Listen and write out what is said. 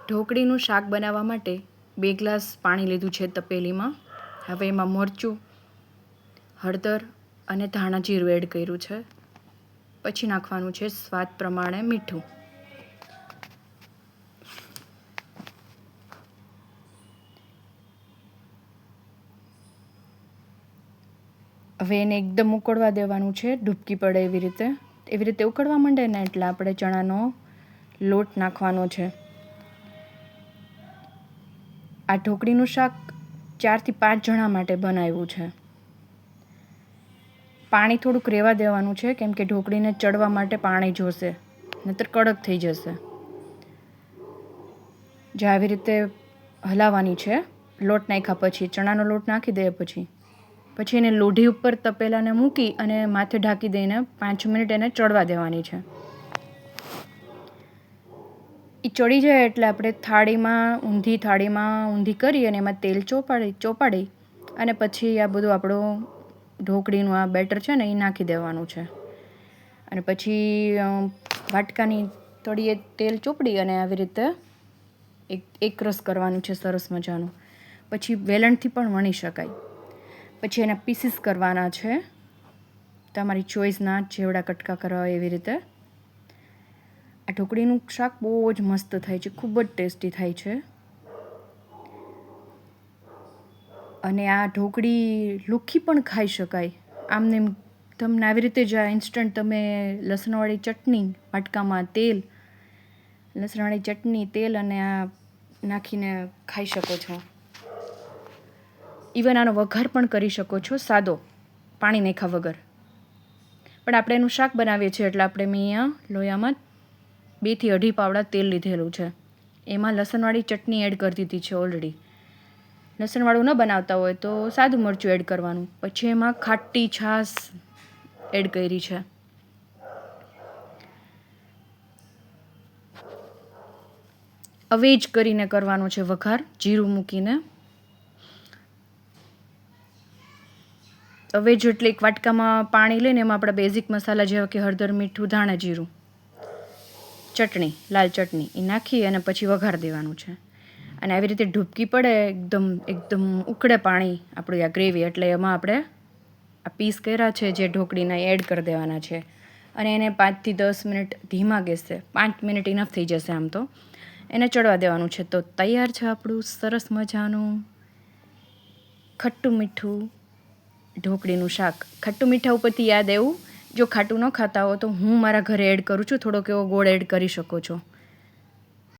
ઢોકળીનું શાક બનાવવા માટે 2 ગ્લાસ પાણી લીધું છે તપેલીમાં. હવે એમાં મરચું, હળદર અને ધાણા જીરું એડ કર્યું છે. પછી નાખવાનું છે સ્વાદ પ્રમાણે મીઠું. હવે એને એકદમ ઉકળવા દેવાનું છે, ડૂબકી પડે એવી રીતે ઉકળવા માંડે ને એટલે આપણે ચણાનો લોટ નાખવાનો છે. આ ઢોકળીનું શાક 4 થી 5 જણા માટે બનાવ્યું છે. પાણી થોડુંક રહેવા દેવાનું છે, કેમ કે ઢોકળીને ચડવા માટે પાણી જોશે, નહીંતર કડક થઈ જશે. જે આવી રીતે હલાવવાની છે લોટ નાખ્યા પછી, ચણાનો લોટ નાખી દે પછી એને લોઢી ઉપર તપેલાને મૂકી અને માથે ઢાંકી દઈને 5 મિનિટ એને ચડવા દેવાની છે. એ ચડી જાય એટલે આપણે થાળીમાં ઊંધી કરી અને એમાં તેલ ચોપાડી અને પછી આ બધું આપણું ઢોકળીનું આ બેટર છે ને એ નાખી દેવાનું છે. અને પછી વાટકાની તળિયે તેલ ચોપડી અને આવી રીતે એક રસ કરવાનું છે સરસ મજાનું. પછી વેલણથી પણ વણી શકાય. પછી એના પીસીસ કરવાના છે, તમારી ચોઈસના, જેવડા કટકા કરવા હોય એવી રીતે. આ ઢોકળીનું શાક બહુ જ મસ્ત થાય છે, ખૂબ જ ટેસ્ટી થાય છે. અને આ ઢોકળી લુખી પણ ખાઈ શકાય. આમને તમને આવી રીતે જ ઇન્સ્ટન્ટ તમે લસણવાળી ચટણી, વાટકામાં લસણવાળી ચટણી, તેલ અને આ નાખીને ખાઈ શકો છો. ઇવન આનો વઘાર પણ કરી શકો છો, સાદો, પાણી નાખ્યા વગર. પણ આપણે એનું શાક બનાવીએ છીએ એટલે આપણે અહીંયા લોયામાં 2 થી 2.5 પાવડા તેલ લીધેલું છે. એમાં લસણવાળી ચટણી એડ કરી દીધી છે ઓલરેડી. લસણવાળું ન બનાવતા હોય તો સાદું મરચું એડ કરવાનું. પછી એમાં ખાટી છાશ એડ કરી છે. અવેજ કરીને કરવાનો છે વઘાર, જીરું મૂકીને. અવેજ એટલે એક વાટકામાં પાણી લઈને એમાં આપણા બેઝિક મસાલા જેવા કે હળદર, મીઠું, ધાણા જીરું, ચટણી, લાલ ચટણી એ નાખી અને પછી વઘાર દેવાનું છે. અને આવી રીતે ડૂબકી પડે, એકદમ ઉકળે પાણી આપણું આ ગ્રેવી, એટલે એમાં આપણે આ પીસ કર્યા છે જે ઢોકળીના એડ કરી દેવાના છે. અને એને 5 થી 10 મિનિટ ધીમા ગેસે, 5 મિનિટ ઇનફ થઈ જશે આમ તો, એને ચડવા દેવાનું છે. તો તૈયાર છે આપણું સરસ મજાનું ખટ્ટું મીઠું ઢોકળીનું શાક. ખટ્ટું મીઠા ઉપરથી યાદ એવું, જો ખાટું ન ખાતા હો તો હું મારા ઘરે એડ કરું છું, થોડોક એવો ગોળ એડ કરી શકો છો.